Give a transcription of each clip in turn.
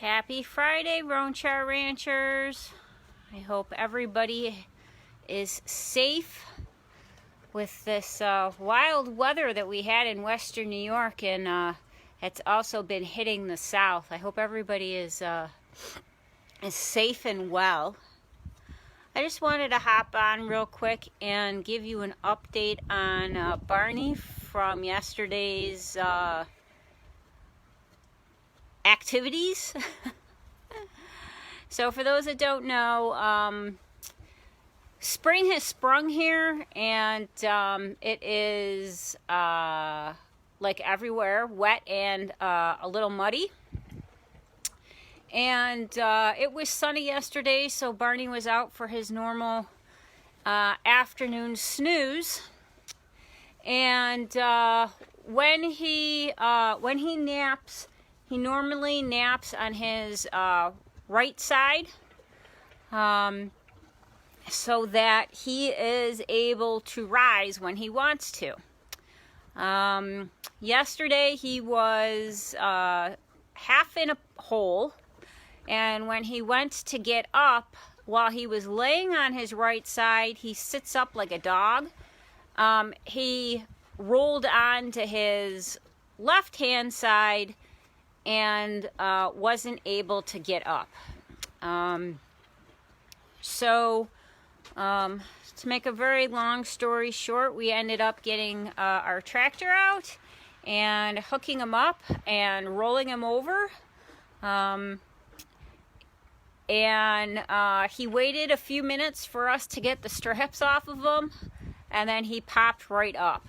Happy Friday, Ronchar Ranchers. I hope everybody is safe with this wild weather that we had in Western New York, and it's also been hitting the South. I hope everybody is safe and well. I just wanted to hop on real quick and give you an update on Barney from yesterday's activities. So for those that don't know, spring has sprung here, and it is like everywhere, wet and a little muddy. And it was sunny yesterday, so Barney was out for his normal afternoon snooze. And when he naps, he normally naps on his right side, so that he is able to rise when he wants to. Yesterday he was half in a hole, and when he went to get up, while he was laying on his right side, he sits up like a dog. He rolled onto his left-hand side and wasn't able to get up. So to make a very long story short, we ended up getting our tractor out and hooking him up and rolling him over. And he waited a few minutes for us to get the straps off of him, and then he popped right up.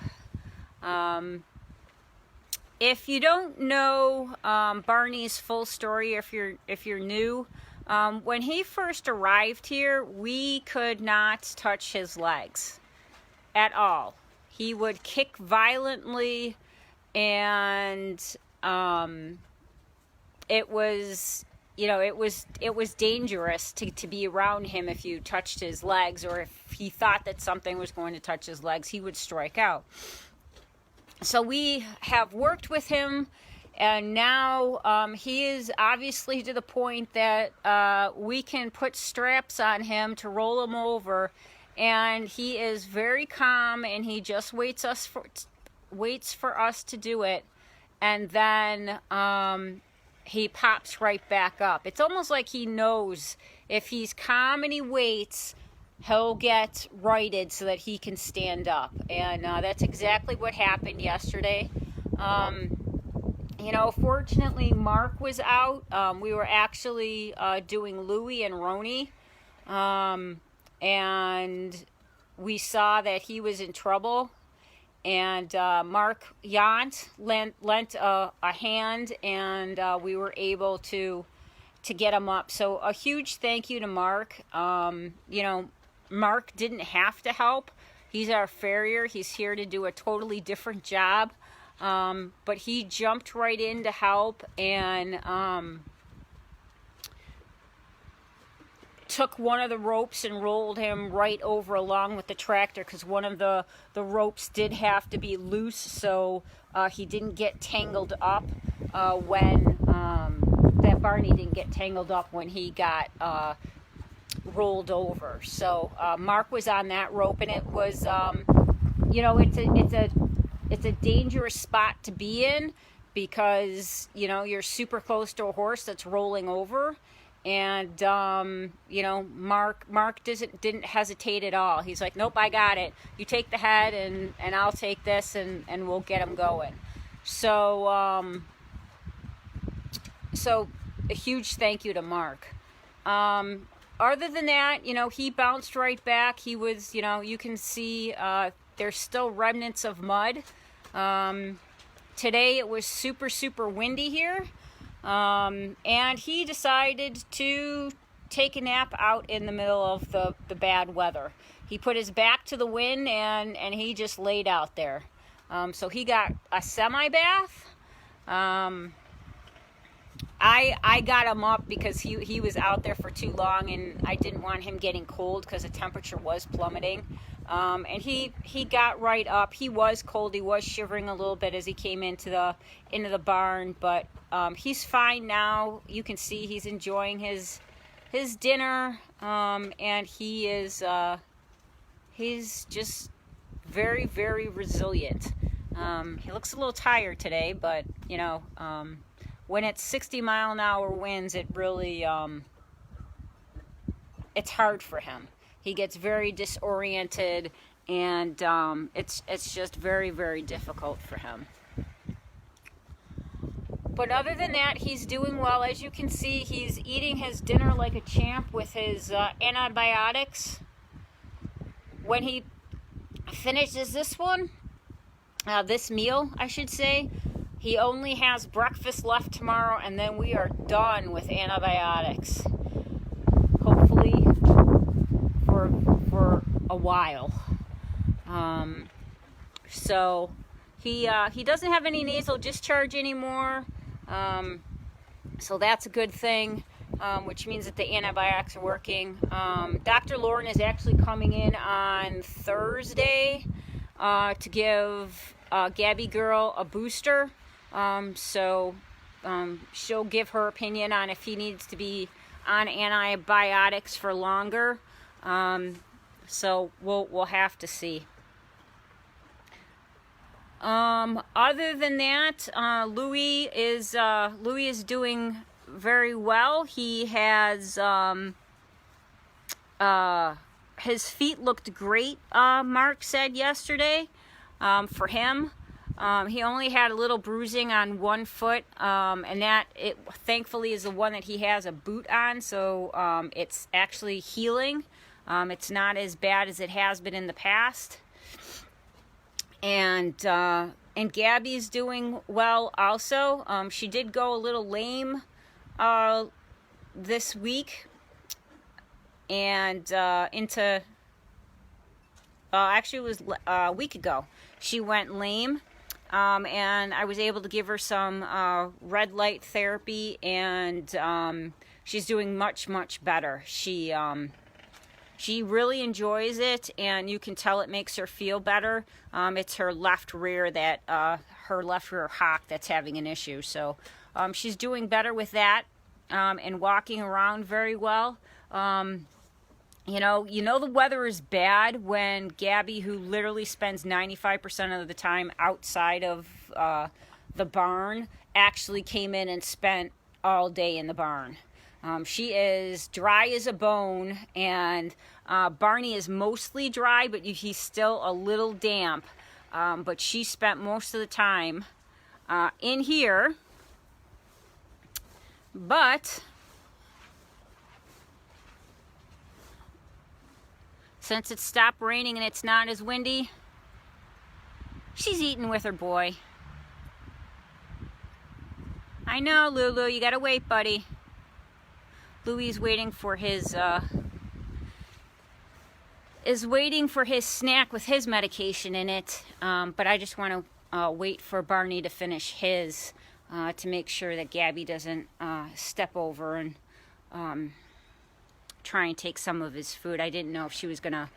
If you don't know Barney's full story, if you're new, when he first arrived here, we could not touch his legs at all. He would kick violently, and it was, it was dangerous to be around him. If you touched his legs, or if he thought that something was going to touch his legs, he would strike out. So we have worked with him, and now he is obviously to the point that we can put straps on him to roll him over, and he is very calm, and he just waits for us to do it, and then he pops right back up. It's almost like he knows if he's calm and he waits, he'll get righted so that he can stand up. And that's exactly what happened yesterday. Fortunately, Mark was out. We were actually doing Louie and Roni. And we saw that he was in trouble. And Mark Yant lent a hand, and we were able to get him up. So a huge thank you to Mark. Mark didn't have to help. He's our farrier. He's here to do a totally different job. But he jumped right in to help, and took one of the ropes and rolled him right over along with the tractor, because one of the ropes did have to be loose, so he didn't get tangled up that Barney didn't get tangled up when he got rolled over. So Mark was on that rope, and it was it's a dangerous spot to be in, because you're super close to a horse that's rolling over. And Mark didn't hesitate at all. He's like, nope, I got it. You take the head, and I'll take this, and we'll get him going. So so a huge thank you to Mark. Other than that, he bounced right back. He was, you can see there's still remnants of mud. Today it was super, super windy here. And he decided to take a nap out in the middle of the bad weather. He put his back to the wind, and he just laid out there. So he got a semi-bath. I got him up because he was out there for too long, and I didn't want him getting cold because the temperature was plummeting. And he got right up. He was cold. He was shivering a little bit as he came into the barn, but he's fine now. You can see he's enjoying his dinner, and he's just very, very resilient. He looks a little tired today, but when it's 60-mile-an-hour winds, it really it's hard for him. He gets very disoriented, and it's just very, very difficult for him. But other than that, he's doing well. As you can see, he's eating his dinner like a champ with his antibiotics. When he finishes this meal, I should say, he only has breakfast left tomorrow, and then we are done with antibiotics. Hopefully for a while. So he doesn't have any nasal discharge anymore. So that's a good thing, which means that the antibiotics are working. Dr. Lauren is actually coming in on Thursday to give Gabby Girl a booster. So she'll give her opinion on if he needs to be on antibiotics for longer. So we'll have to see. Other than that, Louis is doing very well. He has his feet looked great. Mark said yesterday. For him, he only had a little bruising on one foot, and that it thankfully is the one that he has a boot on. So it's actually healing. It's not as bad as it has been in the past. And Gabby's doing well also. She did go a little lame this week, and actually it was a week ago. She went lame, and I was able to give her some red light therapy, and she's doing much, much better. She really enjoys it, and you can tell it makes her feel better. It's her left rear hock that's having an issue. So she's doing better with that, and walking around very well. You know the weather is bad when Gabby, who literally spends 95% of the time outside of the barn, actually came in and spent all day in the barn. She is dry as a bone, and Barney is mostly dry, but he's still a little damp. But she spent most of the time in here. But since it stopped raining and it's not as windy, she's eating with her boy. I know, Lulu, you gotta wait, buddy. Louis is waiting for his snack with his medication in it, but I just want to wait for Barney to finish his to make sure that Gabby doesn't step over and try and take some of his food. I didn't know if she was gonna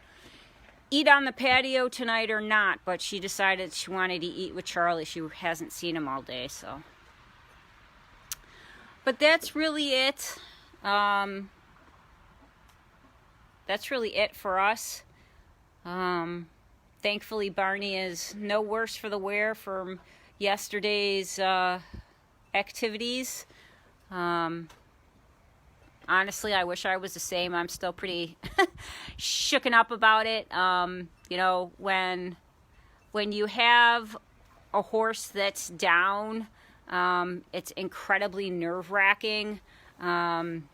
eat on the patio tonight or not, but she decided she wanted to eat with Charlie. She hasn't seen him all day, so. But that's really it. That's really it for us. Thankfully, Barney is no worse for the wear from yesterday's activities. Honestly, I wish I was the same. I'm still pretty shooken up about it. When you have a horse that's down, it's incredibly nerve-wracking. And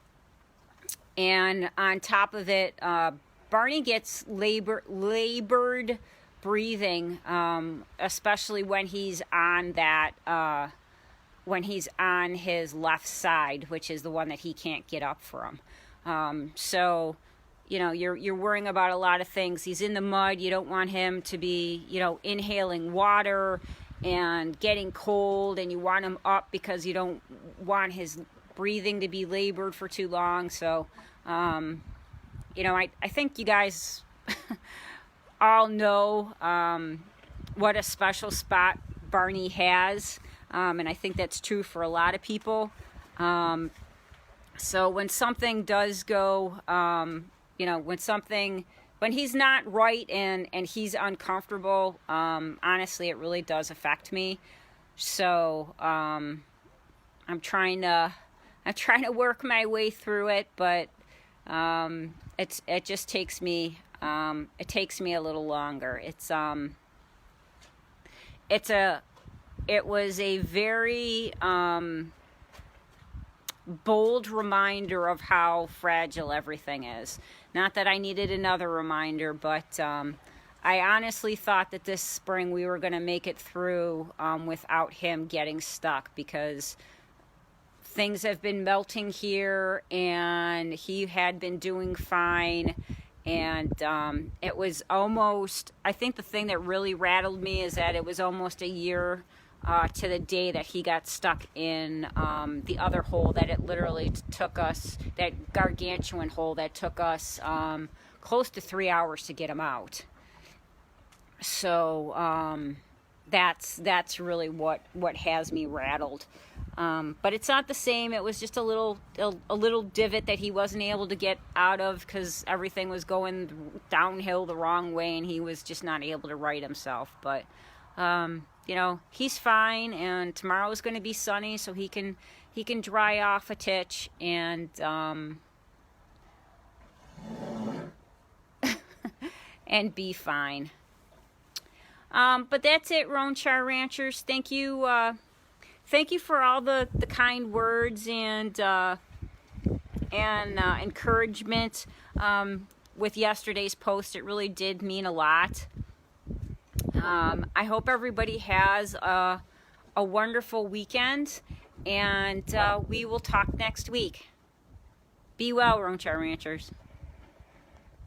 on top of it, Barney gets labored breathing, especially when he's on his left side, which is the one that he can't get up from. So, you're worrying about a lot of things. He's in the mud. You don't want him to be, inhaling water and getting cold, and you want him up because you don't want his breathing to be labored for too long. So, I think you guys all know what a special spot Barney has, and I think that's true for a lot of people. So when something does go, when he's not right and he's uncomfortable, honestly, it really does affect me. So I'm trying to work my way through it, but it just takes me a little longer. It was a very bold reminder of how fragile everything is. Not that I needed another reminder, but I honestly thought that this spring we were going to make it through without him getting stuck, because things have been melting here and he had been doing fine. And it was almost, I think the thing that really rattled me is that it was almost a year to the day that he got stuck in the other hole that it literally took us, that gargantuan hole that took us close to 3 hours to get him out. So that's really what has me rattled. But it's not the same. It was just a little divot that he wasn't able to get out of because everything was going downhill the wrong way and he was just not able to right himself. But he's fine, and tomorrow is going to be sunny, so he can dry off a titch and and be fine. But that's it, Roanchar Ranchers. Thank you for all the kind words and encouragement with yesterday's post. It really did mean a lot. I hope everybody has a wonderful weekend, and we will talk next week. Be well, Roanchar Ranchers.